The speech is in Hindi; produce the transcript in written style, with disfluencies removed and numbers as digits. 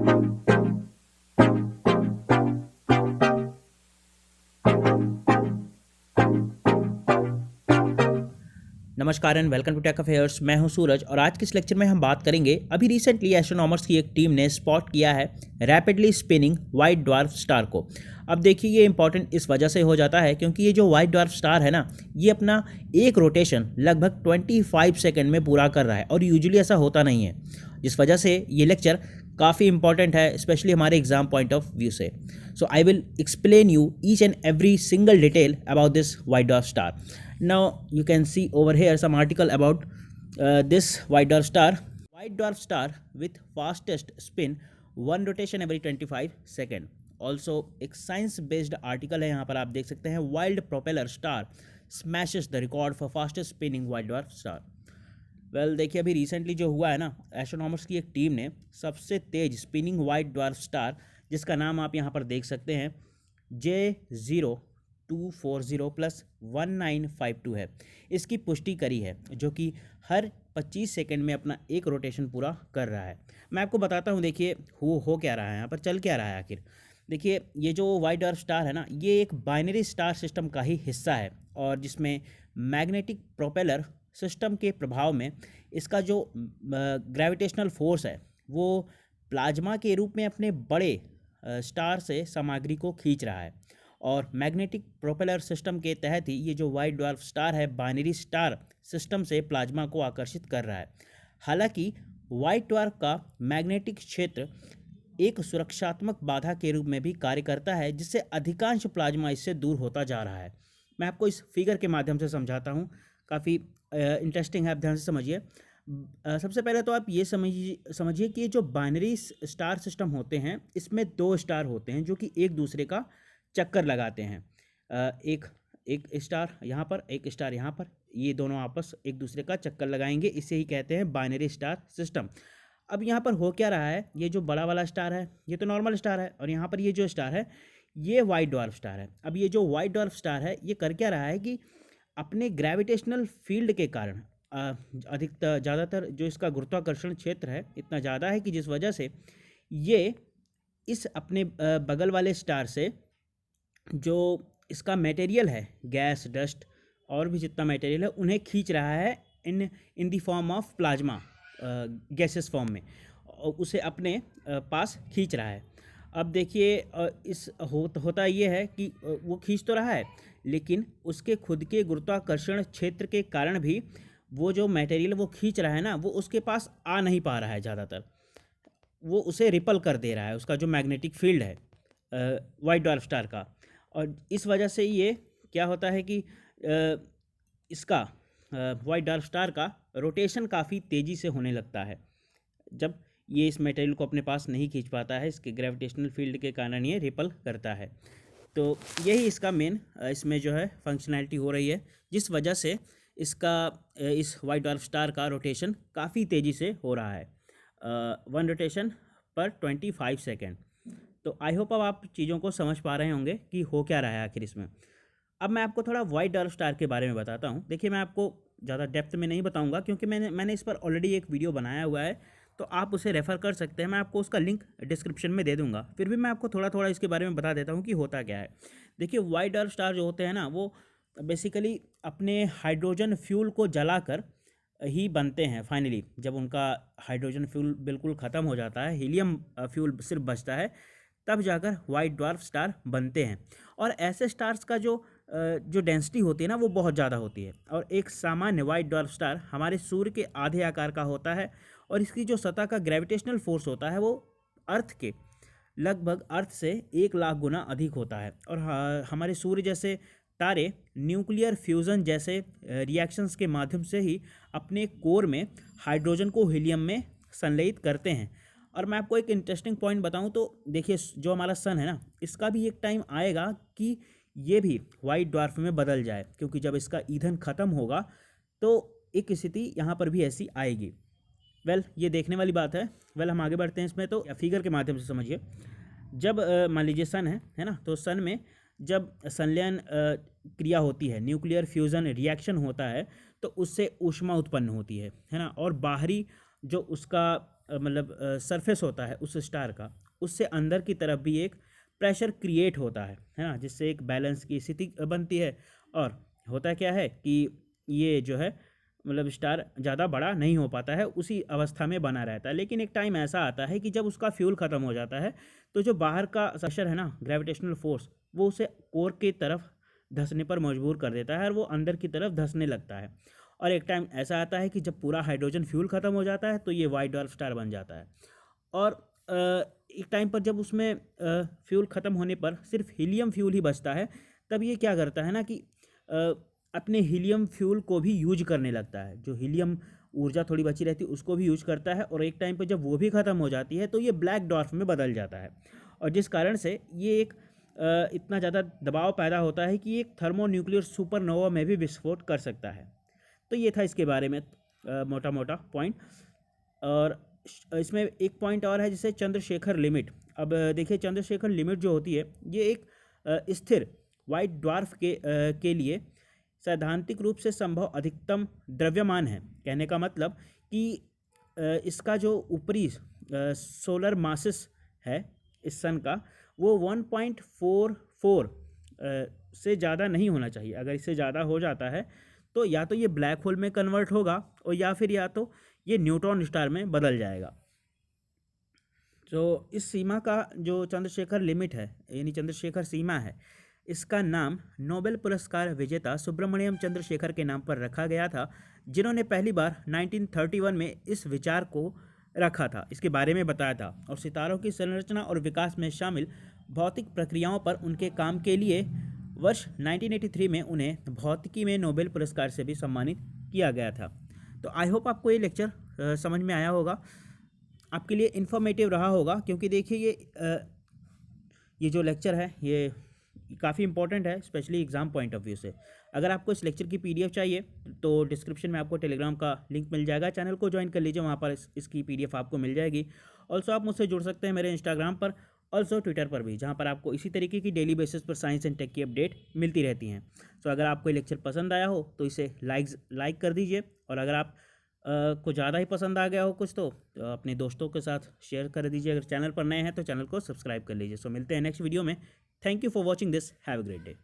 नमस्कार and welcome to Tech Affairs. मैं हूं सूरज और आज के इस लेक्चर में हम बात करेंगे अभी रिसेंटली एस्ट्रोनॉमर्स की एक टीम ने स्पॉट किया है rapidly spinning white dwarf star को। अब देखिए ये इंपॉर्टेंट इस वजह से हो जाता है क्योंकि ये जो वाइट ड्वार्फ स्टार है ना, ये अपना एक रोटेशन लगभग 25 सेकेंड में पूरा कर रहा है और यूजुअली ऐसा होता नहीं है, जिस वजह से ये लेक्चर काफ़ी इंपॉर्टेंट है, स्पेशली हमारे एग्जाम पॉइंट ऑफ व्यू से। So I will explain you each and every single detail about this white dwarf star. Now you can see over here some article about this white dwarf star. White dwarf star with fastest spin, one rotation every 25 second. Also एक साइंस बेस्ड आर्टिकल है, यहाँ पर आप देख सकते हैं wild propeller star smashes the record for fastest spinning white dwarf star. Well देखिए अभी रिसेंटली जो हुआ है ना, एस्ट्रोनॉमर्स की एक टीम ने सबसे तेज स्पिनिंग वाइट ड्वार्फ स्टार, जिसका नाम आप यहाँ पर देख सकते हैं J0240+1952 है, इसकी पुष्टि करी है, जो कि हर 25 सेकंड में अपना एक रोटेशन पूरा कर रहा है। मैं आपको बताता हूँ, देखिए हो क्या रहा है, यहाँ पर चल क्या रहा है आखिर। देखिए ये जो वाइट ड्वार्फ स्टार है ना, ये एक बाइनरी स्टार सिस्टम का ही हिस्सा है और जिसमें मैग्नेटिक प्रोपेलर सिस्टम के प्रभाव में इसका जो ग्रेविटेशनल फोर्स है वो प्लाज्मा के रूप में अपने बड़े स्टार से सामग्री को खींच रहा है और मैग्नेटिक प्रोपेलर सिस्टम के तहत ही ये जो वाइट ड्वार्फ स्टार है बाइनरी स्टार सिस्टम से प्लाज्मा को आकर्षित कर रहा है। हालांकि वाइट ड्वार्फ का मैग्नेटिक क्षेत्र एक सुरक्षात्मक बाधा के रूप में भी कार्य करता है, जिससे अधिकांश प्लाज्मा इससे दूर होता जा रहा है। मैं आपको इस फिगर के माध्यम से समझाता हूँ, काफ़ी इंटरेस्टिंग है, आप ध्यान से समझिए। सबसे पहले तो आप ये समझिए कि ये जो बाइनरी स्टार सिस्टम होते हैं, इसमें दो स्टार होते हैं जो कि एक दूसरे का चक्कर लगाते हैं। एक स्टार यहाँ पर, एक स्टार यहाँ पर, ये दोनों आपस एक दूसरे का चक्कर लगाएंगे, इसे ही कहते हैं बाइनरी स्टार सिस्टम। अब यहाँ पर हो क्या रहा है, ये जो बड़ा वाला स्टार है ये तो नॉर्मल स्टार है और यहाँ पर ये जो स्टार है ये वाइट ड्वार्फ स्टार है। अब ये जो वाइट ड्वार्फ स्टार है ये कर क्या रहा है कि अपने ग्रेविटेशनल फील्ड के कारण ज़्यादातर जो इसका गुरुत्वाकर्षण क्षेत्र है इतना ज़्यादा है कि जिस वजह से ये इस अपने बगल वाले स्टार से जो इसका मटेरियल है, गैस, डस्ट और भी जितना मटेरियल है, उन्हें खींच रहा है in the form of plasma, gases form में, और उसे अपने पास खींच रहा है। अब देखिए होता ये है कि वो खींच तो रहा है, लेकिन उसके खुद के गुरुत्वाकर्षण क्षेत्र के कारण भी वो जो मटेरियल वो खींच रहा है ना, वो उसके पास आ नहीं पा रहा है, ज़्यादातर वो उसे रिपल कर दे रहा है, उसका जो मैग्नेटिक फील्ड है वाइट ड्वार्फ स्टार का। और इस वजह से ये क्या होता है कि इसका वाइट ड्वार्फ स्टार का रोटेशन काफ़ी तेज़ी से होने लगता है जब ये इस मटेरियल को अपने पास नहीं खींच पाता है, इसके ग्रेविटेशनल फील्ड के कारण ये रिपल करता है। तो यही इसका मेन इसमें जो है फंक्शनैलिटी हो रही है, जिस वजह से इसका इस वाइट ड्वार्फ स्टार का रोटेशन काफ़ी तेज़ी से हो रहा है, वन रोटेशन पर 25 सेकेंड। तो आई होप अब आप चीज़ों को समझ पा रहे होंगे कि हो क्या रहा है आखिर इसमें। अब मैं आपको थोड़ा वाइट ड्वार्फ स्टार के बारे में बताता हूँ। देखिए मैं आपको ज़्यादा डेप्थ में नहीं बताऊँगा क्योंकि मैंने इस पर ऑलरेडी एक वीडियो बनाया हुआ है, तो आप उसे रेफ़र कर सकते हैं। मैं आपको उसका लिंक डिस्क्रिप्शन में दे दूँगा। फिर भी मैं आपको थोड़ा थोड़ा इसके बारे में बता देता हूँ कि होता क्या है। देखिए वाइट ड्वार्फ स्टार जो होते हैं ना, वो बेसिकली अपने हाइड्रोजन फ्यूल को जलाकर ही बनते हैं। फाइनली जब उनका हाइड्रोजन फ्यूल बिल्कुल ख़त्म हो जाता है, हीलियम फ्यूल सिर्फ बचता है, तब जाकर वाइट ड्वार्फ स्टार बनते हैं। और ऐसे स्टार्स का जो डेंसिटी होती है ना, वो बहुत ज़्यादा होती है। और एक सामान्य वाइट ड्वार्फ स्टार हमारे सूर्य के आधे आकार का होता है और इसकी जो सतह का ग्रेविटेशनल फोर्स होता है वो अर्थ के लगभग अर्थ से 1 लाख गुना अधिक होता है। और हमारे सूर्य जैसे तारे न्यूक्लियर फ्यूज़न जैसे रिएक्शंस के माध्यम से ही अपने कोर में हाइड्रोजन को हीलियम में संलयित करते हैं। और मैं आपको एक इंटरेस्टिंग पॉइंट बताऊं तो देखिए जो हमारा सन है ना, इसका भी एक टाइम आएगा कि ये भी वाइट ड्वार्फ में बदल जाए, क्योंकि जब इसका ईंधन ख़त्म होगा तो एक स्थिति यहाँ पर भी ऐसी आएगी। वेल ये देखने वाली बात है। वेल हम आगे बढ़ते हैं इसमें, तो फिगर के माध्यम से समझिए। जब मान लीजिए सन है ना, तो सन में जब संलयन क्रिया होती है, न्यूक्लियर फ्यूज़न रिएक्शन होता है, तो उससे ऊष्मा उत्पन्न होती है ना, और बाहरी जो उसका मतलब सरफेस होता है उस स्टार का, उससे अंदर की तरफ भी एक प्रेशर क्रिएट होता है ना, जिससे एक बैलेंस की स्थिति बनती है। और होता क्या है कि ये जो है मतलब स्टार ज़्यादा बड़ा नहीं हो पाता है, उसी अवस्था में बना रहता है। लेकिन एक टाइम ऐसा आता है कि जब उसका फ्यूल ख़त्म हो जाता है, तो जो बाहर का प्रेशर है ना, ग्रेविटेशनल फोर्स, वो उसे कोर की तरफ धंसने पर मजबूर कर देता है और वो अंदर की तरफ धंसने लगता है। और एक टाइम ऐसा आता है कि जब पूरा हाइड्रोजन फ्यूल ख़त्म हो जाता है तो ये वाइट डॉर्फ स्टार बन जाता है। और एक टाइम पर जब उसमें फ्यूल ख़त्म होने पर सिर्फ हीलियम फ्यूल ही बचता है, तब ये क्या करता है ना कि अपने हीलियम फ्यूल को भी यूज करने लगता है। जो हीलियम ऊर्जा थोड़ी बची रहती है उसको भी यूज करता है, और एक टाइम पर जब वो भी ख़त्म हो जाती है तो ये ब्लैक डॉर्फ में बदल जाता है। और जिस कारण से ये एक इतना ज़्यादा दबाव पैदा होता है कि एक थर्मोन्यूक्लियर सुपरनोवा में भी विस्फोट कर सकता है। तो ये था इसके बारे में मोटा मोटा पॉइंट। और इसमें एक पॉइंट और है जिसे चंद्रशेखर लिमिट। अब देखिए चंद्रशेखर लिमिट जो होती है ये एक स्थिर वाइट ड्वार्फ के लिए सैद्धांतिक रूप से संभव अधिकतम द्रव्यमान है। कहने का मतलब कि इसका जो ऊपरी सोलर मासिस है इस सन का, वो 1.44 से ज़्यादा नहीं होना चाहिए। अगर इससे ज़्यादा हो जाता है तो या तो ये ब्लैक होल में कन्वर्ट होगा, और या तो ये न्यूट्रॉन स्टार में बदल जाएगा। तो इस सीमा का जो चंद्रशेखर लिमिट है, यानी चंद्रशेखर सीमा है, इसका नाम नोबेल पुरस्कार विजेता सुब्रमण्यम चंद्रशेखर के नाम पर रखा गया था, जिन्होंने पहली बार 1931 में इस विचार को रखा था, इसके बारे में बताया था। और सितारों की संरचना और विकास में शामिल भौतिक प्रक्रियाओं पर उनके काम के लिए वर्ष 1983 में उन्हें भौतिकी में नोबेल पुरस्कार से भी सम्मानित किया गया था। तो आई होप आपको ये लेक्चर समझ में आया होगा, आपके लिए इन्फॉर्मेटिव रहा होगा, क्योंकि देखिए ये जो लेक्चर है ये काफ़ी इंपॉर्टेंट है, specially exam point of view से। अगर आपको इस लेक्चर की पीडीएफ चाहिए तो डिस्क्रिप्शन में आपको टेलीग्राम का लिंक मिल जाएगा, चैनल को ज्वाइन कर लीजिए, वहाँ पर इसकी पीडीएफ आपको मिल जाएगी। ऑल्सो आप मुझसे जुड़ सकते हैं मेरे इंस्टाग्राम पर, ऑल्सो ट्विटर पर भी, जहाँ पर आपको इसी तरीके की डेली बेसिस पर साइंस एंड टेक की अपडेट मिलती रहती हैं। तो अगर आपको ये लेक्चर पसंद आया हो तो इसे लाइक कर दीजिए, और अगर आप को ज़्यादा ही पसंद आ गया हो कुछ तो अपने दोस्तों के साथ शेयर कर दीजिए। अगर चैनल पर नए हैं तो चैनल को सब्सक्राइब कर लीजिए। सो मिलते हैं नेक्स्ट वीडियो में। Thank you for watching this, have a great day.